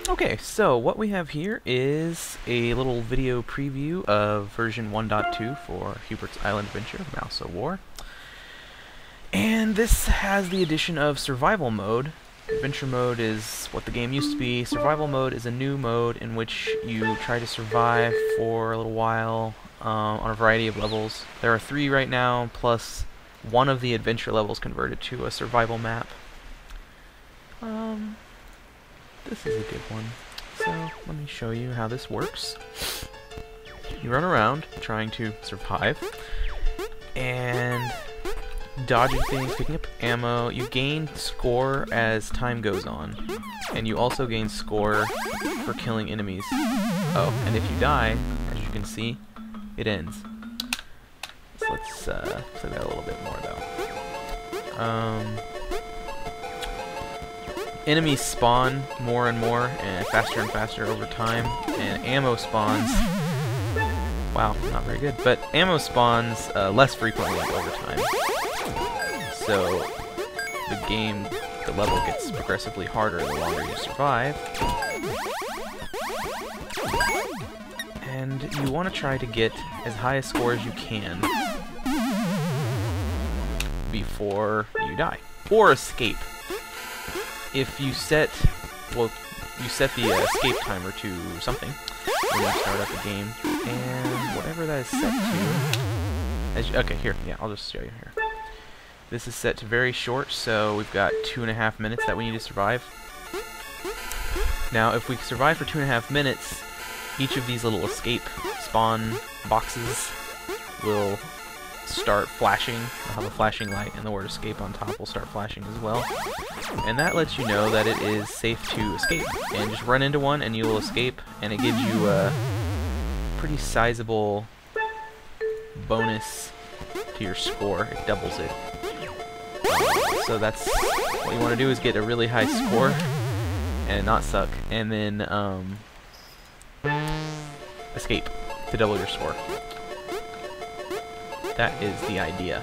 Okay, so what we have here is a little video preview of version 1.2 for Hubert's Island Adventure, Mouse of War. And this has the addition of survival mode. Adventure mode is what the game used to be. Survival mode is a new mode in which you try to survive for a little while on a variety of levels. There are 3 right now, plus one of the adventure levels converted to a survival map. This is a good one. So, let me show you how this works. You run around trying to survive, and dodging things, picking up ammo. You gain score as time goes on, and you also gain score for killing enemies. Oh, and if you die, as you can see, it ends. So let's say that a little bit more, though. Enemies spawn more and more, and faster and faster over time, and ammo spawns... Wow, not very good. But ammo spawns less frequently over time. So, the level gets progressively harder the longer you survive. And you want to try to get as high a score as you can before you die. Or escape. If you set, well, you set the escape timer to something when you start up the game, and whatever that is set to, okay, here, yeah, I'll just show you here. This is set to very short, so we've got 2.5 minutes that we need to survive. Now, if we survive for 2.5 minutes, each of these little escape spawn boxes will start flashing. I'll have a flashing light, and the word escape on top will start flashing as well. And that lets you know that it is safe to escape. And just run into one and you will escape, and it gives you a pretty sizable bonus to your score. It doubles it. So that's what you want to do, is get a really high score and not suck, and then escape to double your score. That is the idea.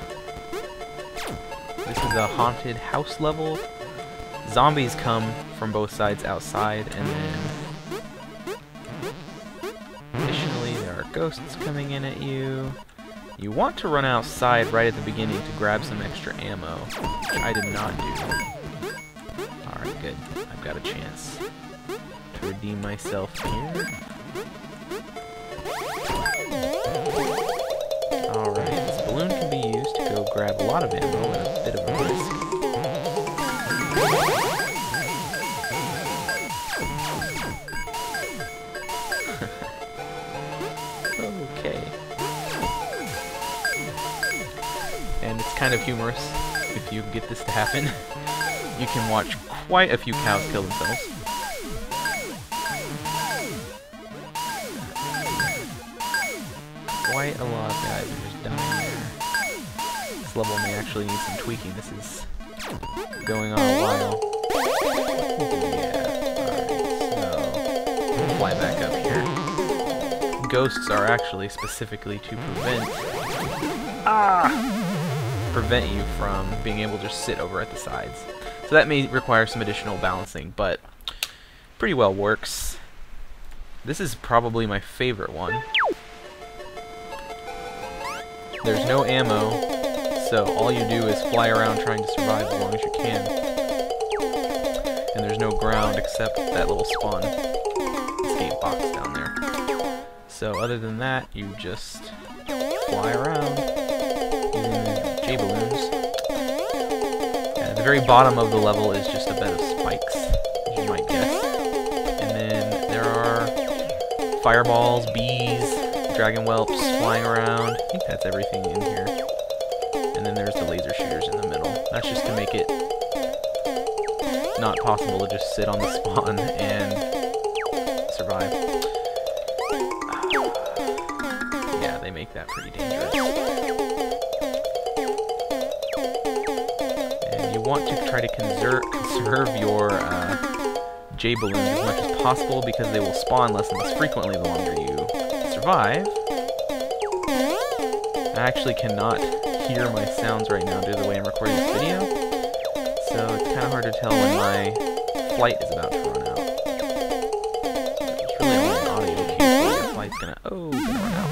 This is a haunted house level. Zombies come from both sides outside, and then additionally there are ghosts coming in at you. You want to run outside right at the beginning to grab some extra ammo, which I did not do. Alright, good. I've got a chance to redeem myself here. Alright, this balloon can be used to go grab a lot of ammo at a bit of a risk. Okay. And it's kind of humorous if you get this to happen. You can watch quite a few cows kill themselves. Quite a lot of guys are just dying there. This level may actually need some tweaking. This is going on a while. Yeah, alright, so fly back up here. Ghosts are actually specifically to prevent you from being able to just sit over at the sides. So that may require some additional balancing, but pretty well works. This is probably my favorite one. There's no ammo, so all you do is fly around trying to survive as long as you can. And there's no ground except that little spawn escape box down there. So other than that, you just fly around using J-balloons. And at the very bottom of the level is just a bed of spikes, as you might guess. And then there are fireballs, bees, dragon whelps flying around. I think that's everything in here. And then there's the laser shooters in the middle. That's just to make it not possible to just sit on the spawn and survive. Yeah, they make that pretty dangerous. And you want to try to conserve your J-balloons as much as possible, because they will spawn less and less frequently the longer you survive. I actually cannot hear my sounds right now due to the way I'm recording this video, so it's kind of hard to tell when my flight is about to run out. gonna run out.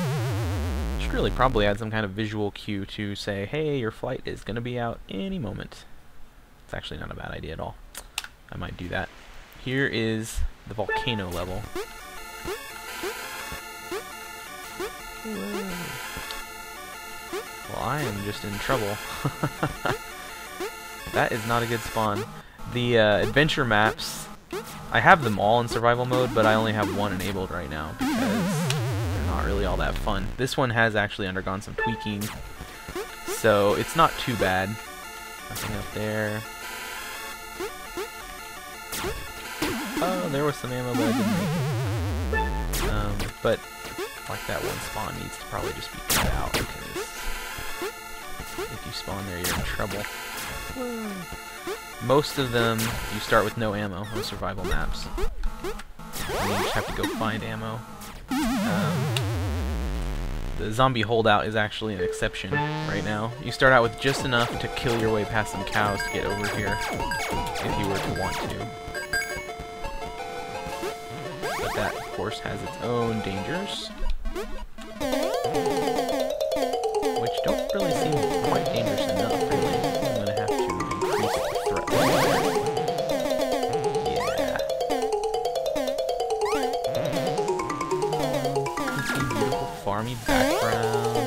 Should really probably add some kind of visual cue to say, hey, your flight is gonna be out any moment. It's actually not a bad idea at all. I might do that. Here is the volcano level. Whoa. Well, I am just in trouble. That is not a good spawn. The adventure maps, I have them all in survival mode, but I only have one enabled right now because they're not really all that fun. This one has actually undergone some tweaking, so it's not too bad. Nothing up there. Oh, there was some ammo, but I didn't make it. But like that one spawn needs to probably just be cut out because if you spawn there, you're in trouble. Most of them, you start with no ammo on survival maps. And you just have to go find ammo. The zombie holdout is actually an exception right now. You start out with just enough to kill your way past some cows to get over here, if you were to want to. But that, of course, has its own dangers, which don't really seem quite dangerous enough, really. I'm gonna have to increase the threat level. Yeah. You see beautiful farmy background.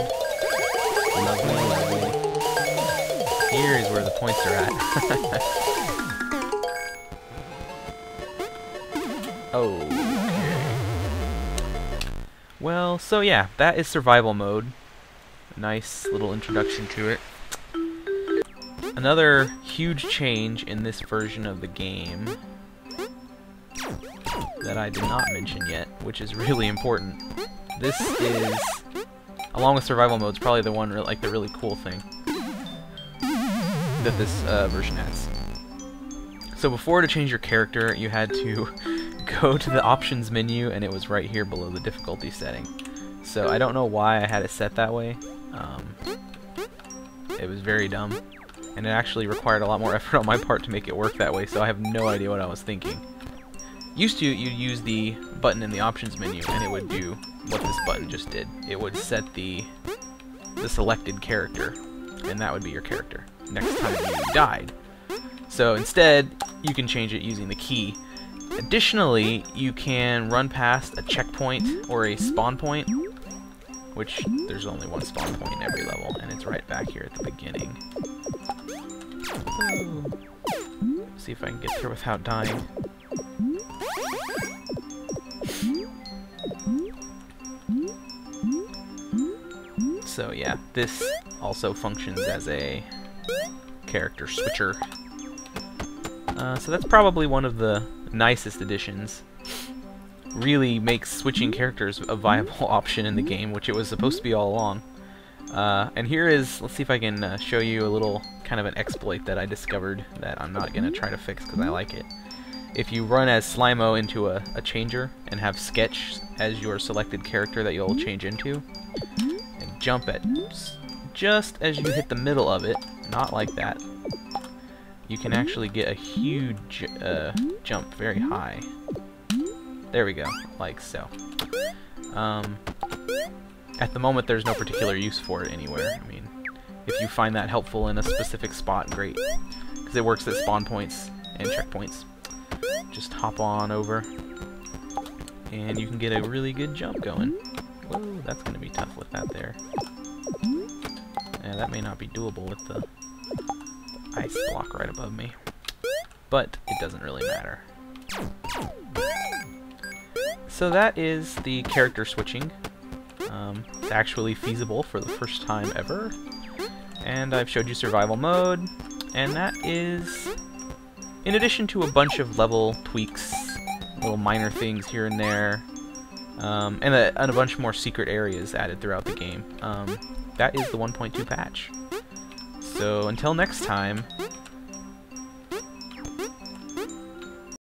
Lovely, lovely. Here is where the points are at. Oh. Well, so yeah, that is survival mode. Nice little introduction to it. Another huge change in this version of the game that I did not mention yet, which is really important. This is, along with survival modes, probably the one like the really cool thing that this version has. So before, to change your character, you had to go to the options menu, and it was right here below the difficulty setting. So I don't know why I had it set that way. It was very dumb, and it actually required a lot more effort on my part to make it work that way, so I have no idea what I was thinking. Used to, you'd use the button in the options menu, and it would do what this button just did. It would set the selected character, and that would be your character next time you died. So instead, you can change it using the key. Additionally, you can run past a checkpoint or a spawn point, which there's only one spawn point in every level, and it's right back here at the beginning. Ooh. See if I can get through without dying. So yeah, this also functions as a character switcher. So that's probably one of the nicest additions. Really makes switching characters a viable option in the game, which it was supposed to be all along. And here is, let's see if I can show you a little kind of an exploit that I discovered that I'm not going to try to fix because I like it. If you run as Slimo into a changer and have Sketch as your selected character that you'll change into, and jump at just as you hit the middle of it, not like that, you can actually get a huge jump very high. There we go, like so. At the moment, there's no particular use for it anywhere. I mean, if you find that helpful in a specific spot, great. Because it works at spawn points and checkpoints. Just hop on over, and you can get a really good jump going. Whoa, that's going to be tough with that there. Yeah, that may not be doable with the ice block right above me. But it doesn't really matter. So that is the character switching. It's actually feasible for the first time ever. And I've showed you survival mode, and that is, in addition to a bunch of level tweaks, little minor things here and there, and a bunch more secret areas added throughout the game. That is the 1.2 patch. So until next time,